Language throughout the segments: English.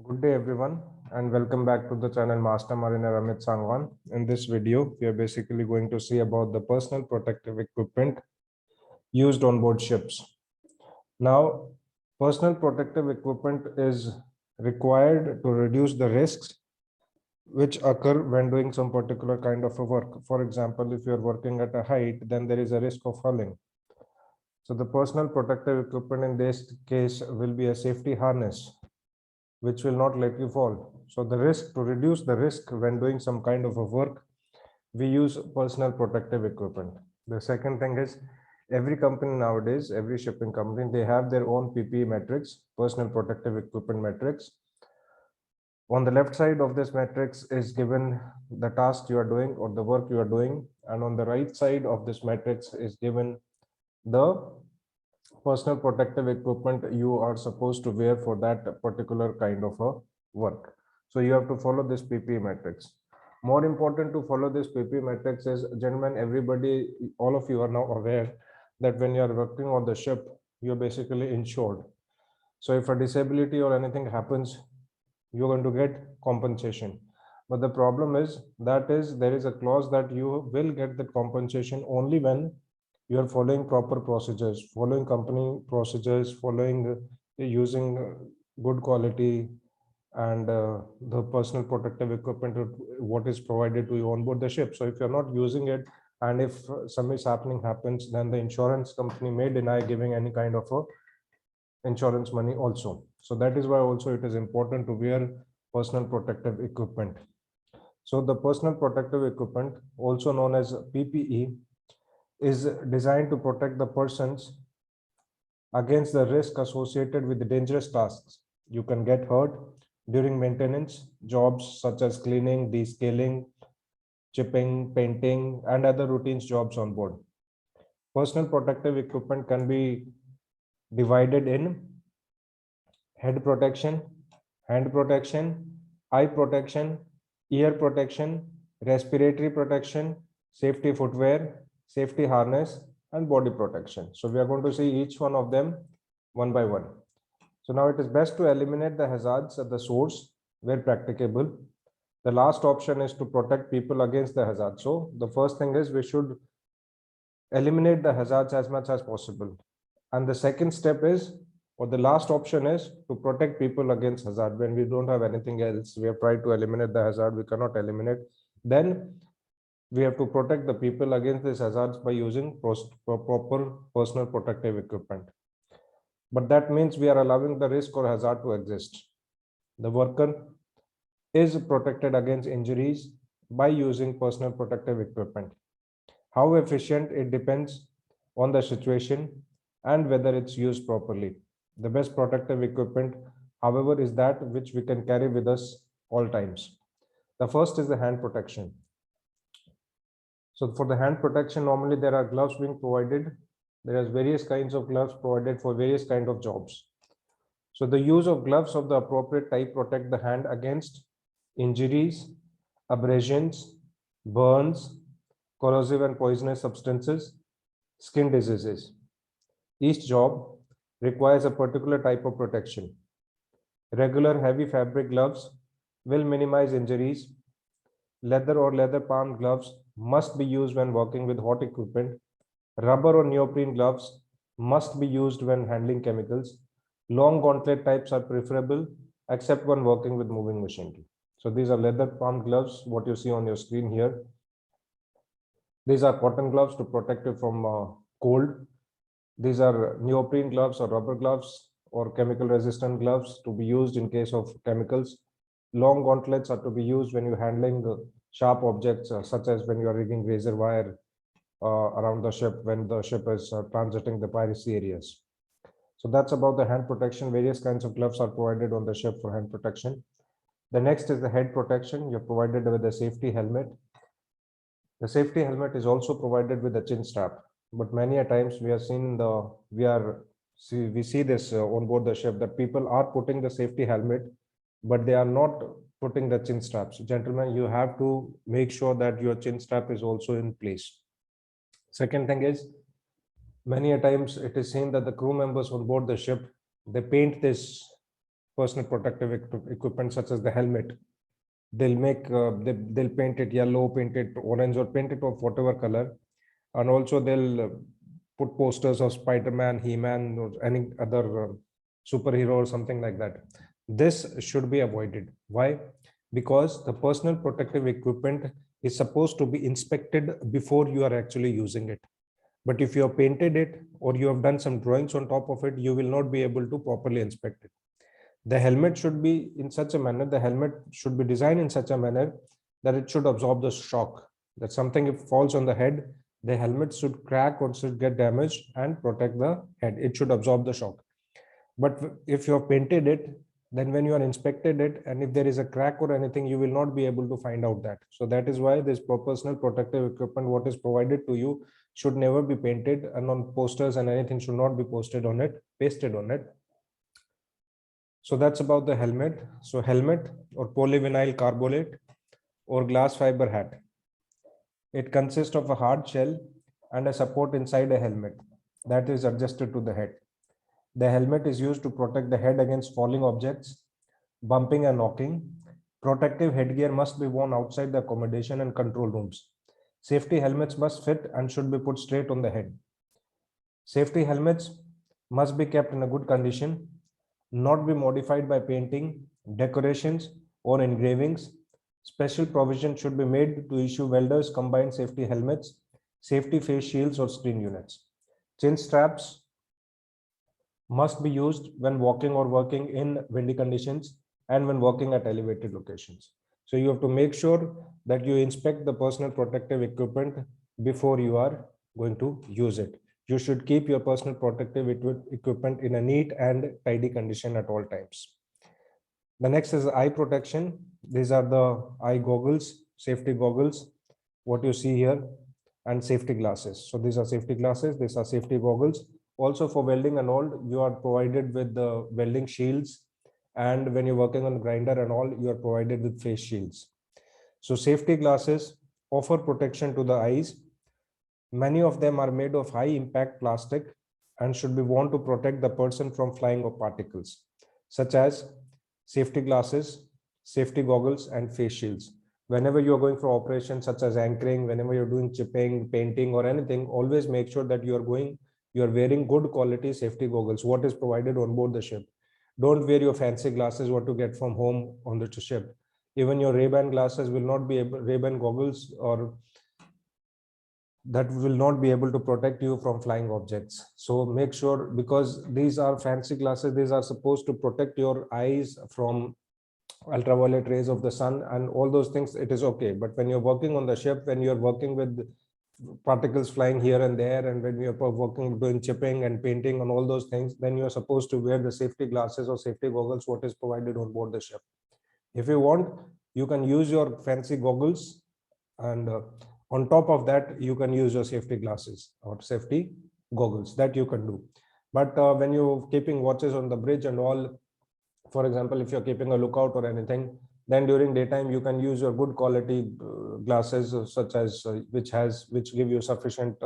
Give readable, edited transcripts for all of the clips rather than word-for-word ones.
Good day everyone and welcome back to the channel Master Mariner Amit Sangwan. In this video, we are basically going to see about the personal protective equipment used on board ships. Now, personal protective equipment is required to reduce the risks which occur when doing some particular kind of a work. For example, if you're working at a height, then there is a risk of falling. So the personal protective equipment in this case will be a safety harness which will not let you fall. So the risk, to reduce the risk when doing some kind of a work, we use personal protective equipment. The second thing is every company nowadays, every shipping company, they have their own PPE metrics, personal protective equipment metrics. On the left side of this matrix is given the task you are doing or the work you are doing, and on the right side of this matrix is given the personal protective equipment you are supposed to wear for that particular kind of a work. So you have to follow this PPE matrix. More important to follow this PPE matrix is, gentlemen, everybody, all of you are now aware that when you are working on the ship, you're basically insured. So if a disability or anything happens, you're going to get compensation. But the problem is that there is a clause that you will get the compensation only when you are following proper procedures, following company procedures, following using good quality and the personal protective equipment what is provided to you on board the ship. So if you're not using it and if some mishappening happens, then the insurance company may deny giving any kind of a insurance money also. So that is why also it is important to wear personal protective equipment. So the personal protective equipment, also known as PPE, is designed to protect the persons against the risk associated with the dangerous tasks. You can get hurt during maintenance jobs such as cleaning, descaling, chipping, painting, and other routine jobs on board. Personal protective equipment can be divided in head protection, hand protection, eye protection, ear protection, respiratory protection, safety footwear, safety harness, and body protection. So we are going to see each one of them one by one. So now it is best to eliminate the hazards at the source where practicable. The last option is to protect people against the hazards. So the first thing is we should eliminate the hazards as much as possible. And the second step is, or the last option is, to protect people against hazard. When we don't have anything else, we have tried to eliminate the hazard, we cannot eliminate, then we have to protect the people against these hazards by using proper personal protective equipment. But that means we are allowing the risk or hazard to exist. The worker is protected against injuries by using personal protective equipment. How efficient, it depends on the situation and whether it's used properly. The best protective equipment, however, is that which we can carry with us all times. The first is the hand protection. So for the hand protection, normally there are gloves being provided. There are various kinds of gloves provided for various kinds of jobs. So the use of gloves of the appropriate type protect the hand against injuries, abrasions, burns, corrosive and poisonous substances, skin diseases. Each job requires a particular type of protection. Regular heavy fabric gloves will minimize injuries. Leather or leather palm gloves must be used when working with hot equipment. Rubber or neoprene gloves must be used when handling chemicals. Long gauntlet types are preferable except when working with moving machinery. So these are leather palm gloves, what you see on your screen here. These are cotton gloves to protect you from cold. These are neoprene gloves or rubber gloves or chemical resistant gloves to be used in case of chemicals. Long gauntlets are to be used when you're handling sharp objects, such as when you are rigging razor wire around the ship when the ship is transiting the piracy areas. So that's about the hand protection. Various kinds of gloves are provided on the ship for hand protection. The next is the head protection. You're provided with a safety helmet. The safety helmet is also provided with a chin strap. But many a times we have seen we see this on board the ship that people are putting the safety helmet, but they are not putting the chin straps. Gentlemen, you have to make sure that your chin strap is also in place. Second thing is, many a times it is seen that the crew members on board the ship, they paint this personal protective equipment such as the helmet. They'll make they'll paint it yellow, paint it orange, or paint it of whatever color, and also they'll put posters of Spider-Man, He-Man, or any other superhero or something like that. This should be avoided. Why? Because the personal protective equipment is supposed to be inspected before you are actually using it. But if you have painted it or you have done some drawings on top of it, you will not be able to properly inspect it. The helmet should be in such a manner, the helmet should be designed in such a manner that it should absorb the shock. That something if falls on the head, the helmet should crack or should get damaged and protect the head. It should absorb the shock. But if you have painted it, then when you are inspected it, and if there is a crack or anything, you will not be able to find out that. So that is why this personal protective equipment, what is provided to you, should never be painted, and on posters and anything should not be pasted on it. So that's about the helmet. So helmet or polyvinyl carbonate or glass fiber hat. It consists of a hard shell and a support inside a helmet that is adjusted to the head. The helmet is used to protect the head against falling objects, bumping and knocking. Protective headgear must be worn outside the accommodation and control rooms. Safety helmets must fit and should be put straight on the head. Safety helmets must be kept in a good condition, not be modified by painting, decorations, or engravings. Special provision should be made to issue welders combined safety helmets, safety face shields, or screen units. Chin straps must be used when walking or working in windy conditions and when working at elevated locations. So you have to make sure that you inspect the personal protective equipment before you are going to use it. You should keep your personal protective equipment in a neat and tidy condition at all times. The next is eye protection. These are the eye goggles, safety goggles, what you see here, and safety glasses. So these are safety glasses, these are safety goggles. Also for welding and all, you are provided with the welding shields. And when you're working on grinder and all, you are provided with face shields. So safety glasses offer protection to the eyes. Many of them are made of high impact plastic and should be worn to protect the person from flying or particles, such as safety glasses, safety goggles, and face shields. Whenever you are going for operations such as anchoring, whenever you're doing chipping, painting, or anything, always make sure that you are wearing good quality safety goggles, what is provided on board the ship. Don't wear your fancy glasses, what you get from home on the ship. Even your Ray-Ban glasses will not be able, Ray-Ban goggles or that will not be able to protect you from flying objects. So make sure, because these are fancy glasses, these are supposed to protect your eyes from ultraviolet rays of the sun and all those things, it is okay. But when you're working on the ship, when you're working with particles flying here and there, and when you're working doing chipping and painting and all those things, then you're supposed to wear the safety glasses or safety goggles what is provided on board the ship. If you want, you can use your fancy goggles, and on top of that you can use your safety glasses or safety goggles, that you can do. But when you're keeping watches on the bridge and all, for example, if you're keeping a lookout or anything, then during daytime you can use your good quality glasses such as which give you sufficient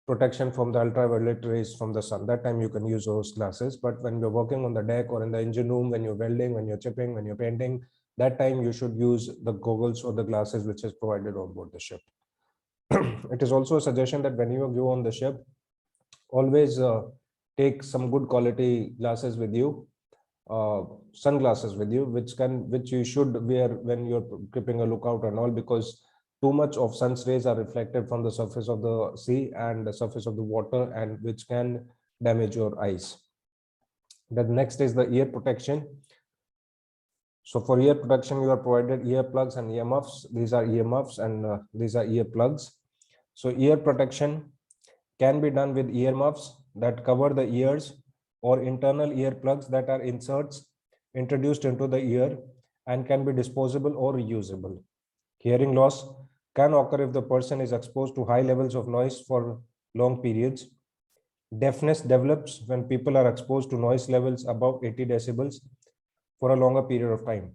protection from the ultraviolet rays from the sun. That time you can use those glasses. But when you're working on the deck or in the engine room, when you're welding, when you're chipping, when you're painting, that time you should use the goggles or the glasses which is provided on board the ship. It is also a suggestion that when you go on the ship, always take some good quality glasses with you, sunglasses with you, which you should wear when you're keeping a lookout and all, because too much of sun's rays are reflected from the surface of the sea and the surface of the water, and which can damage your eyes. The next is the ear protection. So for ear protection, you are provided earplugs and earmuffs. These are earmuffs and these are earplugs. So ear protection can be done with earmuffs that cover the ears, or internal earplugs that are inserts introduced into the ear and can be disposable or reusable. Hearing loss can occur if the person is exposed to high levels of noise for long periods. Deafness develops when people are exposed to noise levels above 80 decibels for a longer period of time.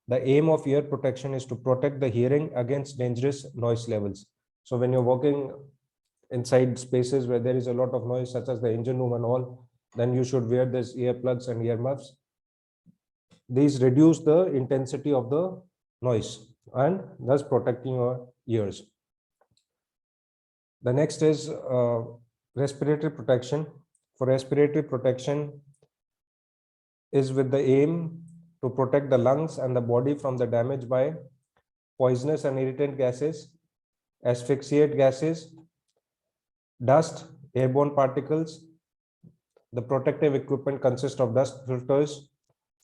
The aim of ear protection is to protect the hearing against dangerous noise levels. So when you're working inside spaces where there is a lot of noise, such as the engine room and all, then you should wear these earplugs and earmuffs These reduce the intensity of the noise and thus protecting your ears. The next is respiratory protection. For respiratory protection is with the aim to protect the lungs and the body from the damage by poisonous and irritant gases, asphyxiate gases, dust, airborne particles. The protective equipment consists of dust filters,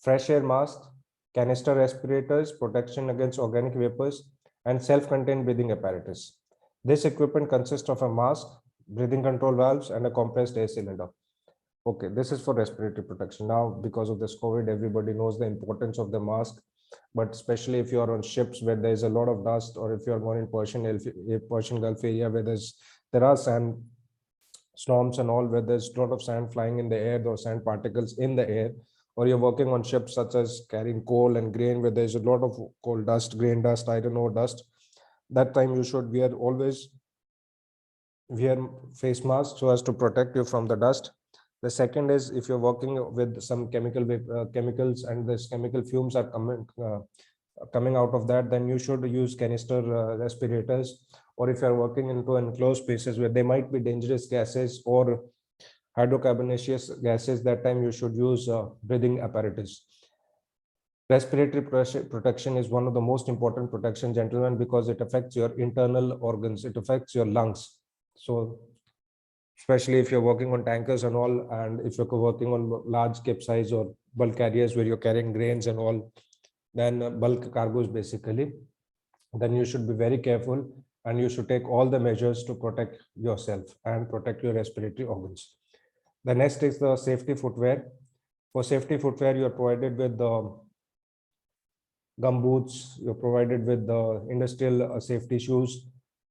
fresh air masks, canister respirators, protection against organic vapors, and self-contained breathing apparatus. This equipment consists of a mask, breathing control valves, and a compressed air cylinder. Okay, this is for respiratory protection. Now, because of this COVID, everybody knows the importance of the mask, but especially if you are on ships where there is a lot of dust, or if you are more in Persian Gulf area where there are sand storms and all, where there's a lot of sand flying in the air, those sand particles in the air, or you're working on ships such as carrying coal and grain where there's a lot of coal dust, grain dust, iron ore dust. That time you should always wear face mask so as to protect you from the dust. The second is if you're working with some chemicals and this chemical fumes are coming out of that, then you should use canister respirators. Or if you're working into enclosed spaces where there might be dangerous gases or hydrocarbonaceous gases, that time you should use breathing apparatus. Respiratory protection is one of the most important protection, gentlemen, because it affects your internal organs. It affects your lungs. So especially if you're working on tankers and all, and if you're working on large capesize or bulk carriers where you're carrying grains and all, then bulk cargoes basically, then you should be very careful and you should take all the measures to protect yourself and protect your respiratory organs. The next is the safety footwear. For safety footwear, you are provided with the gum boots, you're provided with the industrial safety shoes.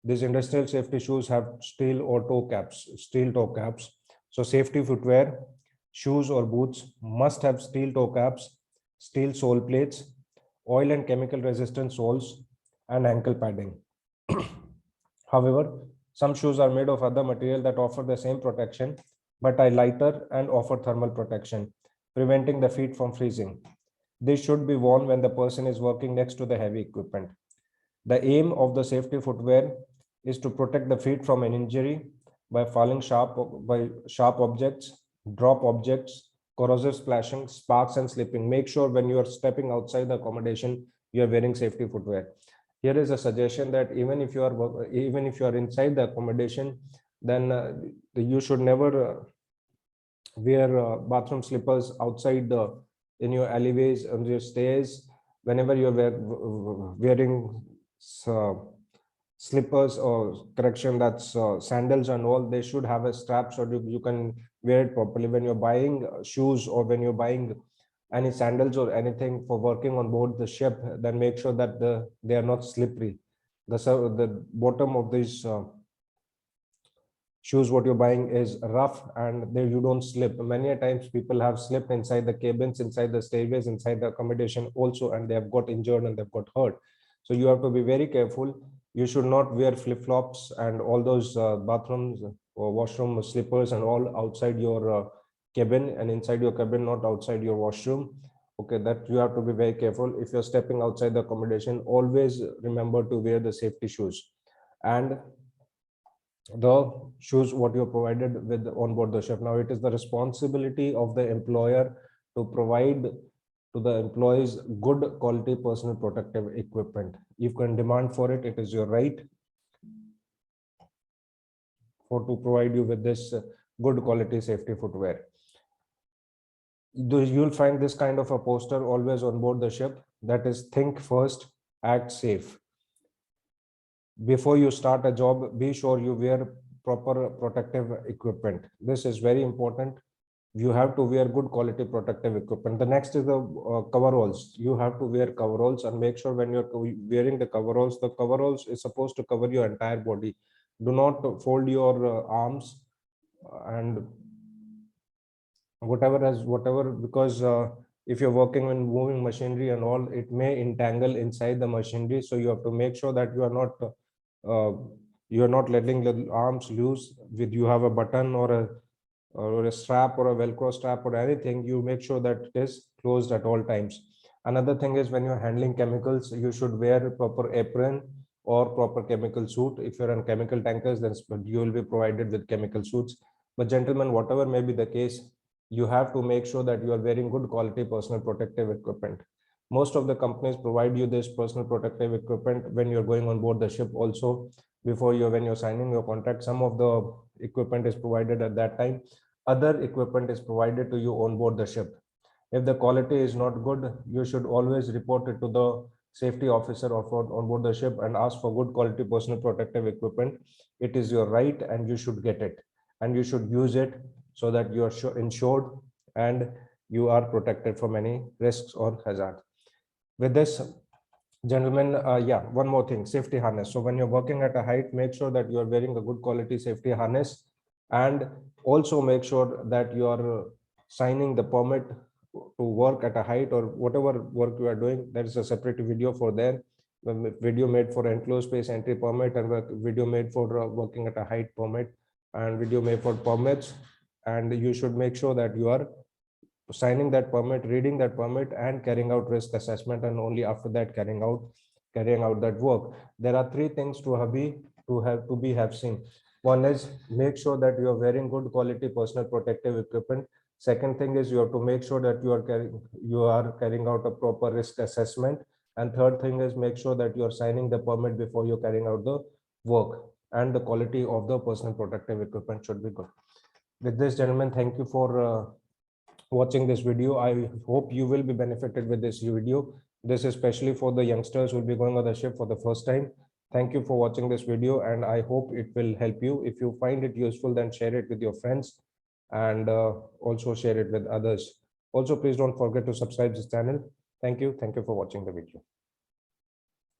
These industrial safety shoes have steel toe caps. So safety footwear, shoes or boots must have steel toe caps, steel sole plates, oil and chemical resistant soles, and ankle padding. However, some shoes are made of other material that offer the same protection, but are lighter and offer thermal protection, preventing the feet from freezing. This should be worn when the person is working next to the heavy equipment. The aim of the safety footwear is to protect the feet from an injury by falling sharp objects, drop objects, corrosive splashing, sparks, and slipping. Make sure when you are stepping outside the accommodation, you are wearing safety footwear. Here is a suggestion that even if you are inside the accommodation, then you should never wear bathroom slippers outside in your alleyways, on your stairs. Whenever you're wearing slippers or sandals and all, they should have a strap so you can wear it properly. When you're buying shoes or when you're buying any sandals or anything for working on board the ship, then make sure that they are not slippery. The bottom of these shoes what you're buying is rough and there you don't slip. Many times people have slipped inside the cabins, inside the stairways, inside the accommodation also, and they have got injured and they've got hurt. So you have to be very careful. You should not wear flip-flops and all those bathrooms or washroom slippers and all outside your cabin, and inside your cabin, not outside your washroom. Okay, that you have to be very careful. If you're stepping outside the accommodation, always remember to wear the safety shoes and the shoes what you're provided with on board the ship. Now it is the responsibility of the employer to provide to the employees good quality personal protective equipment. You can demand for it, it is your right to provide you with this good quality safety footwear. You'll find this kind of a poster always on board the ship, that is think first, act safe. Before you start a job, be sure you wear proper protective equipment. This is very important. You have to wear good quality protective equipment. The next is the coveralls. You have to wear coveralls and make sure when you're wearing the coveralls is supposed to cover your entire body. Do not fold your arms and whatever, because if you're working in moving machinery and all, it may entangle inside the machinery. So you have to make sure that you are not letting the arms loose. With you have a button or a strap or a velcro strap or anything, you make sure that it is closed at all times. Another thing is when you're handling chemicals, you should wear proper apron or proper chemical suit. If you're on chemical tankers, then you will be provided with chemical suits. But gentlemen, whatever may be the case, you have to make sure that you are wearing good quality personal protective equipment. Most of the companies provide you this personal protective equipment when you're going on board the ship also. When you're signing your contract, some of the equipment is provided at that time. Other equipment is provided to you on board the ship. If the quality is not good, you should always report it to the safety officer of on board the ship and ask for good quality personal protective equipment. It is your right and you should get it, and you should use it so that you are insured and you are protected from any risks or hazard. With this, gentlemen, yeah, one more thing, safety harness. So when you're working at a height, make sure that you are wearing a good quality safety harness, and also make sure that you are signing the permit to work at a height or whatever work you are doing. There is a separate video for there, video made for enclosed space entry permit, and video made for working at a height permit, and video made for permits. And you should make sure that you are signing that permit, reading that permit, and carrying out risk assessment, and only after that carrying out that work. There are three things to be seen. One is make sure that you are wearing good quality personal protective equipment. Second thing is you have to make sure that you are carrying out a proper risk assessment. And third thing is make sure that you are signing the permit before you're carrying out the work, and the quality of the personal protective equipment should be good. With this, gentlemen, thank you for watching this video. I hope you will be benefited with this video. This is especially for the youngsters who will be going on the ship for the first time. Thank you for watching this video, and I hope it will help you. If you find it useful, then share it with your friends, and also share it with others. Also, please don't forget to subscribe this channel. Thank you. Thank you for watching the video.